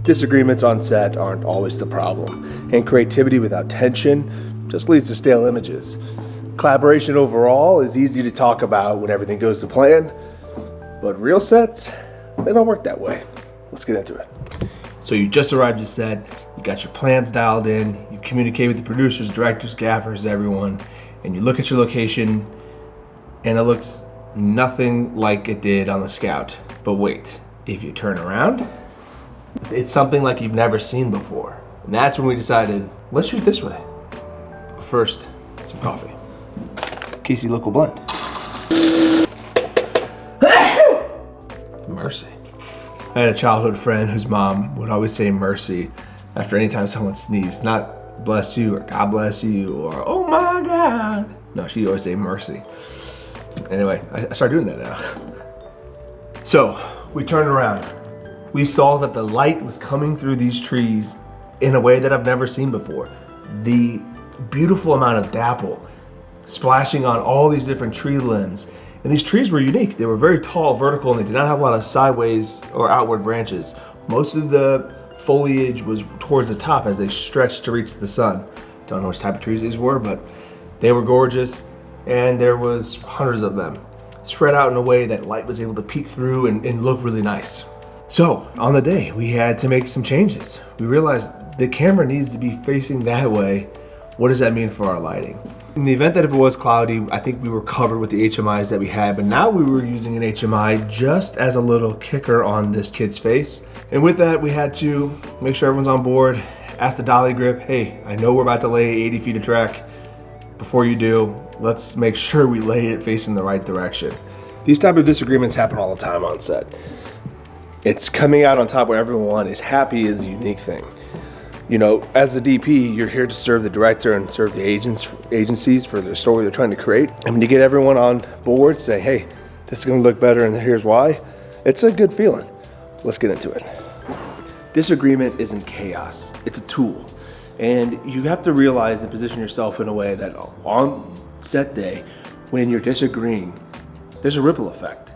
Disagreements on set aren't always the problem, and creativity without tension just leads to stale images. Collaboration overall is easy to talk about when everything goes to plan, but real sets, they don't work that way. Let's get into it. So you just arrived at set, you got your plans dialed in, you communicate with the producers, directors, gaffers, everyone, and you look at your location and it looks nothing like it did on the Scout. But wait, if you turn around, it's something like you've never seen before. And that's when we decided, let's shoot this way. First, some coffee. Casey Local Blend. Mercy. I had a childhood friend whose mom would always say mercy after any time someone sneezed. Not bless you or God bless you or oh my God. No, she'd always say mercy. Anyway, I started doing that now. So we turned around. We saw that the light was coming through these trees in a way that I've never seen before. The beautiful amount of dapple splashing on all these different tree limbs. And these trees were unique. They were very tall, vertical, and they did not have a lot of sideways or outward branches. Most of the foliage was towards the top as they stretched to reach the sun. Don't know which type of trees these were, but they were gorgeous, and there was hundreds of them spread out in a way that light was able to peek through and look really nice. So on the day, we had to make some changes. We realized the camera needs to be facing that way. What does that mean for our lighting? In the event that if it was cloudy, I think we were covered with the HMIs that we had, but now we were using an HMI just as a little kicker on this kid's face. And with that, we had to make sure everyone's on board, ask the dolly grip, hey, I know we're about to lay 80 feet of track. Before you do, let's make sure we lay it facing the right direction. These type of disagreements happen all the time on set. It's coming out on top where everyone is happy is a unique thing. You know, as a DP, you're here to serve the director and serve the agencies for the story they're trying to create. And when you get everyone on board, say, hey, this is gonna look better and here's why, it's a good feeling. Let's get into it. Disagreement isn't chaos, it's a tool. And you have to realize and position yourself in a way that on set day, when you're disagreeing, there's a ripple effect.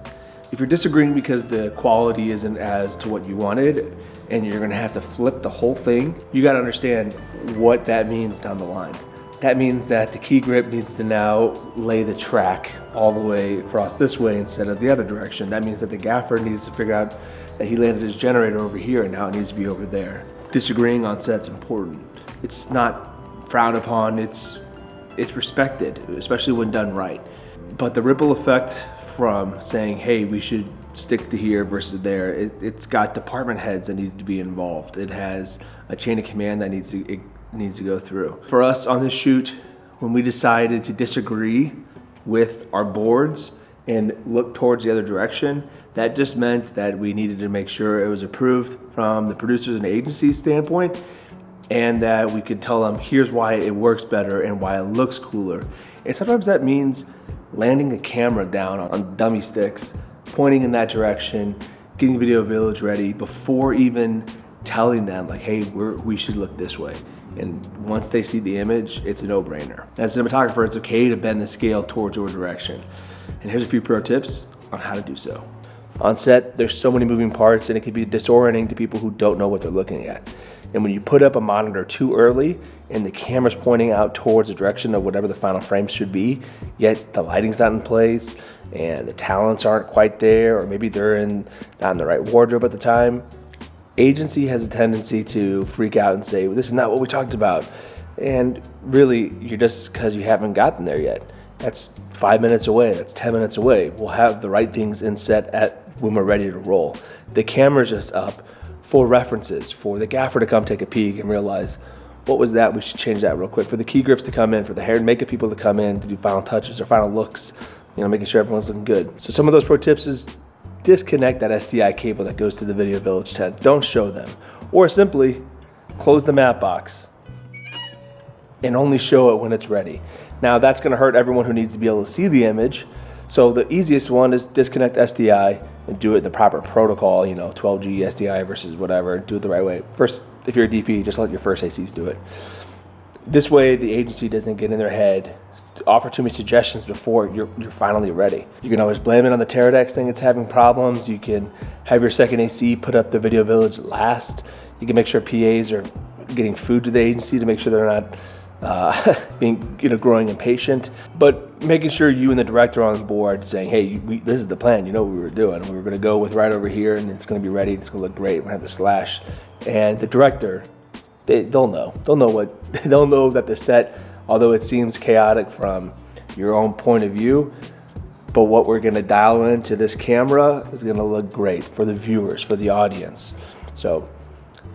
If you're disagreeing because the quality isn't as to what you wanted, and you're gonna have to flip the whole thing, you gotta understand what that means down the line. That means that the key grip needs to now lay the track all the way across this way instead of the other direction. That means that the gaffer needs to figure out that he landed his generator over here and now it needs to be over there. Disagreeing on set's important. It's not frowned upon, it's respected, especially when done right. But the ripple effect from saying, hey, we should stick to here versus there, it's got department heads that need to be involved. It has a chain of command that needs to go through. For us on this shoot, when we decided to disagree with our boards and look towards the other direction, that just meant that we needed to make sure it was approved from the producers and agency standpoint, and that we could tell them here's why it works better and why it looks cooler. And sometimes that means landing a camera down on dummy sticks, pointing in that direction, getting Video Village ready before even telling them like, hey, we should look this way. And once they see the image, it's a no-brainer. As a cinematographer, it's okay to bend the scale towards your direction. And here's a few pro tips on how to do so. On set, there's so many moving parts and it can be disorienting to people who don't know what they're looking at. And when you put up a monitor too early and the camera's pointing out towards the direction of whatever the final frame should be, yet the lighting's not in place and the talents aren't quite there, or maybe they're not in the right wardrobe at the time, agency has a tendency to freak out and say, well, this is not what we talked about. And really, you're just because you haven't gotten there yet. That's 5 minutes away, that's 10 minutes away. We'll have the right things in set when we're ready to roll. The camera's just up for references, for the gaffer to come take a peek and realize, what was that? We should change that real quick. For the key grips to come in, for the hair and makeup people to come in to do final touches or final looks, you know, making sure everyone's looking good. So some of those pro tips is disconnect that SDI cable that goes to the Video Village tent. Don't show them. Or simply close the matte box and only show it when it's ready. Now that's gonna hurt everyone who needs to be able to see the image. So the easiest one is disconnect SDI and do it in the proper protocol, you know, 12G SDI versus whatever, do it the right way. First, if you're a DP, just let your first ACs do it. This way, the agency doesn't get in their head, offer too many suggestions before you're finally ready. You can always blame it on the Teradex thing that's having problems. You can have your second AC put up the Video Village last. You can make sure PAs are getting food to the agency to make sure they're not growing impatient, but making sure you and the director are on board saying, hey, this is the plan, you know what we were doing. We were gonna go with right over here and it's gonna be ready, it's gonna look great, we're gonna have the slash. And the director, they'll know that the set, although it seems chaotic from your own point of view, but what we're gonna dial into this camera is gonna look great for the viewers, for the audience. So,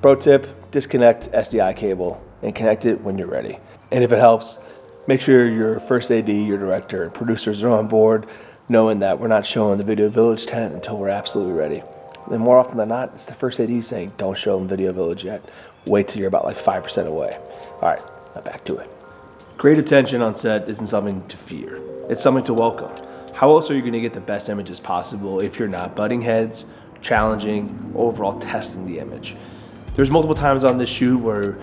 pro tip, disconnect SDI cable and connect it when you're ready. And if it helps, make sure your first AD, your director, and producers are on board, knowing that we're not showing the Video Village tent until we're absolutely ready. And more often than not, it's the first AD saying, don't show them Video Village yet. Wait till you're about like 5% away. All right, now back to it. Creative tension on set isn't something to fear. It's something to welcome. How else are you gonna get the best images possible if you're not butting heads, challenging, overall testing the image? There's multiple times on this shoot where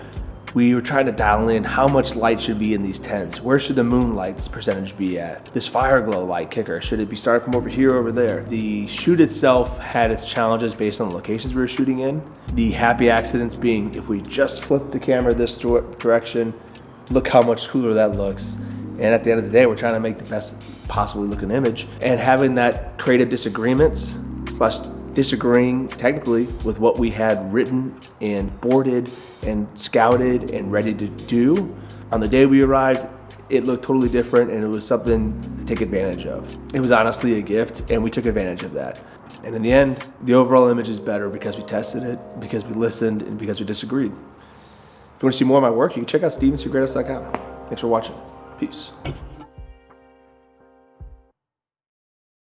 we were trying to dial in how much light should be in these tents. Where should the moonlight's percentage be at? This fire glow light kicker, should it be starting from over here or over there? The shoot itself had its challenges based on the locations we were shooting in. The happy accidents being, if we just flip the camera this direction, look how much cooler that looks. And at the end of the day, we're trying to make the best possibly looking image. And having that creative disagreements / disagreeing technically with what we had written and boarded and scouted and ready to do. On the day we arrived, it looked totally different and it was something to take advantage of. It was honestly a gift and we took advantage of that. And in the end, the overall image is better because we tested it, because we listened, and because we disagreed. If you want to see more of my work, you can check out stevensgreatest.com. Thanks for watching. Peace.